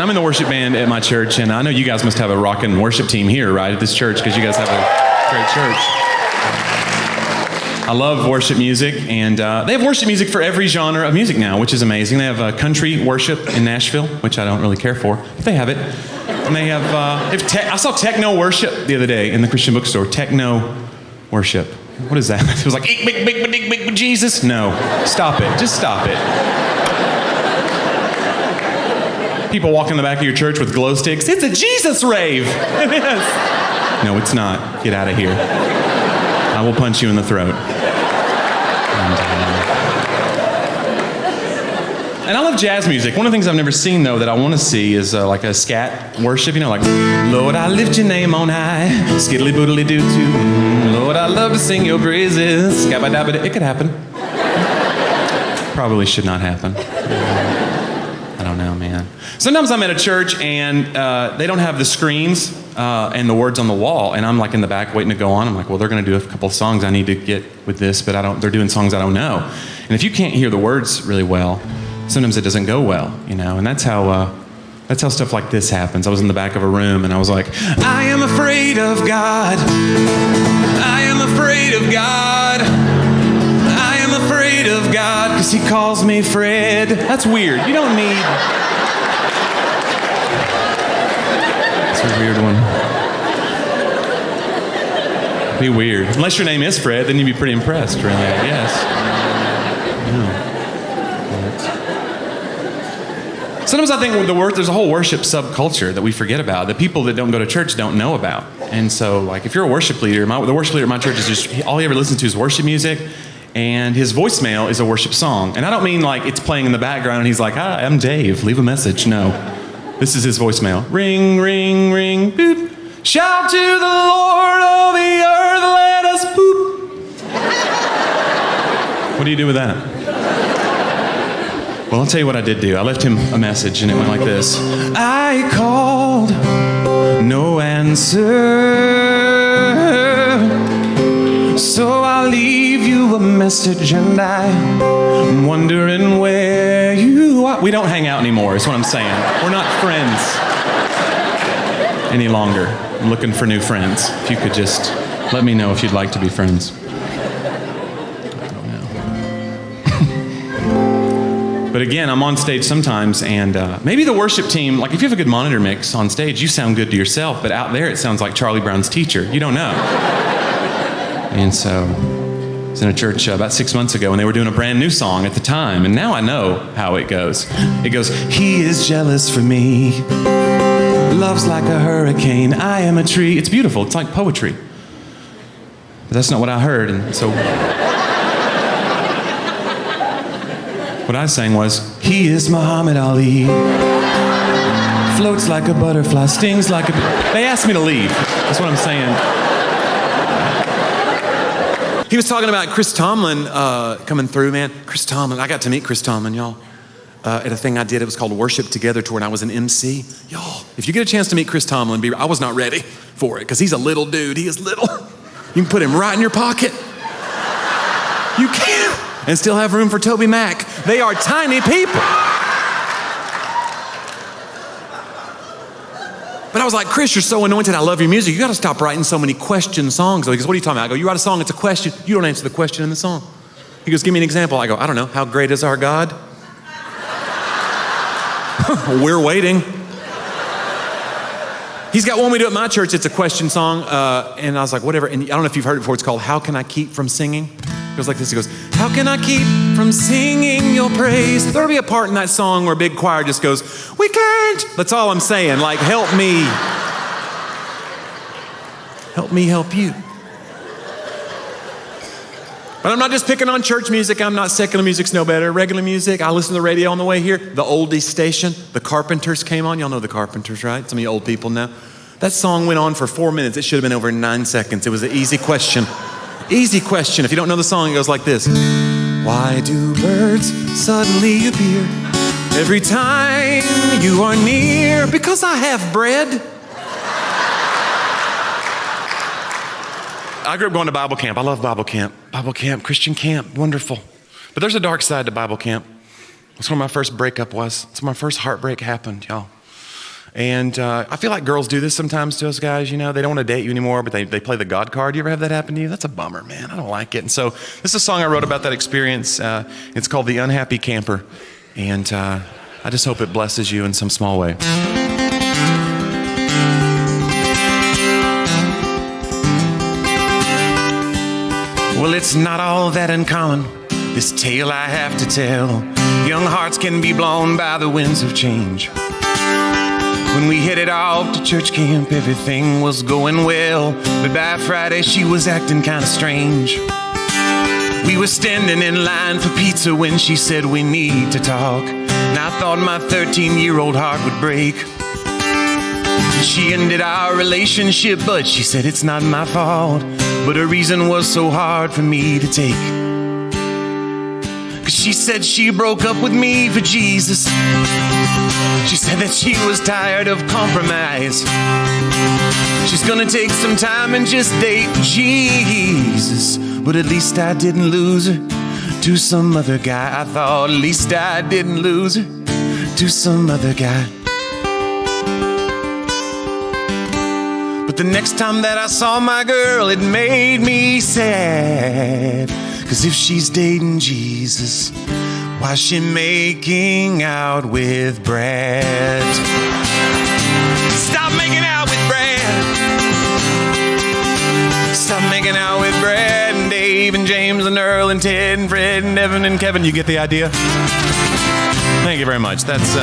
I'm in the worship band at my church, and I know you guys must have a rockin' worship team here, right, at this church, because you guys have a great church. I love worship music, and they have worship music for every genre of music now, which is amazing. They have country worship in Nashville, which I don't really care for, but they have it. And they have, I saw techno worship the other day in the Christian bookstore. Techno worship. What is that? It was like, big, Jesus. No, stop it. Just stop it. People walk in the back of your church with glow sticks. It's a Jesus rave. It is. No, it's not. Get out of here. I will punch you in the throat. And I love jazz music. One of the things I've never seen, though, that I want to see is like a scat worship. You know, like, Lord, I lift your name on high. Skiddly boodly doo doo. Lord, I love to sing your praises. It could happen. Probably should not happen. I don't know, man. Sometimes I'm at a church and they don't have the screens and the words on the wall, and I'm like in the back waiting to go on. I'm like, well, they're going to do a couple of songs I need to get with this, but they're doing songs I don't know. And if you can't hear the words really well, sometimes it doesn't go well, you know, and that's how stuff like this happens. I was in the back of a room and I was like, I am afraid of God. I am afraid of God. I am afraid of God because he calls me Fred. That's weird. You don't need... It's a weird one. Be weird. Unless your name is Fred, then you'd be pretty impressed, really, I guess. Yeah. Sometimes I think there's a whole worship subculture that we forget about, that people that don't go to church don't know about. And so, like, if you're a worship leader, the worship leader at my church is just, all he ever listens to is worship music, and his voicemail is a worship song. And I don't mean like it's playing in the background and he's like, hi, I'm Dave, leave a message. No, this is his voicemail. Ring, ring, ring, boop. Shout to the Lord of the earth, let us boop. What do you do with that? Well, I'll tell you what I did do. I left him a message, and it went like this. I called, no answer. So I'll leave you a message, and I'm wondering where you are. We don't hang out anymore, is what I'm saying. We're not friends any longer. I'm looking for new friends. If you could just let me know if you'd like to be friends. But again, I'm on stage sometimes, and maybe the worship team, like if you have a good monitor mix on stage, you sound good to yourself, but out there it sounds like Charlie Brown's teacher. You don't know. And so I was in a church about 6 months ago, and they were doing a brand new song at the time, and now I know how it goes. It goes, he is jealous for me, loves like a hurricane, I am a tree. It's beautiful. It's like poetry. But that's not what I heard, and so... What I sang was, he is Muhammad Ali, floats like a butterfly, stings like a... They asked me to leave. That's what I'm saying. He was talking about Chris Tomlin coming through, man. Chris Tomlin, I got to meet Chris Tomlin, y'all, at a thing I did. It was called Worship Together Tour, and I was an MC. Y'all, if you get a chance to meet Chris Tomlin, I was not ready for it, because he's a little dude. He is little. You can put him right in your pocket. You can. And still have room for Toby Mac. They are tiny people. But I was like, Chris, you're so anointed. I love your music. You got to stop writing so many question songs. He goes, what are you talking about? I go, you write a song, it's a question. You don't answer the question in the song. He goes, give me an example. I go, I don't know. How great is our God? We're waiting. He's got one we do at my church. It's a question song. And I was like, whatever. And I don't know if you've heard it before. It's called How Can I Keep From Singing? It goes like this. It goes, how can I keep from singing your praise? There'll be a part in that song where a big choir just goes, we can't. That's all I'm saying. Like, help me. Help me help you. But I'm not just picking on church music. I'm not secular music's no better. Regular music, I listen to the radio on the way here. The oldies station, the Carpenters came on. Y'all know the Carpenters, right? Some of you old people know. That song went on for 4 minutes. It should have been over 9 seconds. It was an easy question. Easy question. If you don't know the song, it goes like this. Why do birds suddenly appear every time you are near? Because I have bread. I grew up going to Bible camp. I love Bible camp. Bible camp, Christian camp, wonderful. But there's a dark side to Bible camp. That's where my first breakup was. That's where my first heartbreak happened, y'all. And I feel like girls do this sometimes to us guys, you know. They don't want to date you anymore, but they play the God card. You ever have that happen to you? That's a bummer, man. I don't like it. And so this is a song I wrote about that experience. It's called The Unhappy Camper. And I just hope it blesses you in some small way. Well, it's not all that uncommon, this tale I have to tell. Young hearts can be blown by the winds of change. When we headed off to church camp, everything was going well. But by Friday, she was acting kind of strange. We were standing in line for pizza when she said we need to talk. And I thought my 13-year-old heart would break. She ended our relationship, but she said it's not my fault. But her reason was so hard for me to take. 'Cause she said she broke up with me for Jesus. She said that she was tired of compromise. She's gonna take some time and just date Jesus. But at least I didn't lose her to some other guy. I thought at least I didn't lose her to some other guy. But the next time that I saw my girl, it made me sad. 'Cause if she's dating Jesus, why's she making out with Brad? Stop making out with Brad. Stop making out with Brad and Dave and James and Earl and Ted and Fred and Evan and Kevin. You get the idea? Thank you very much. That's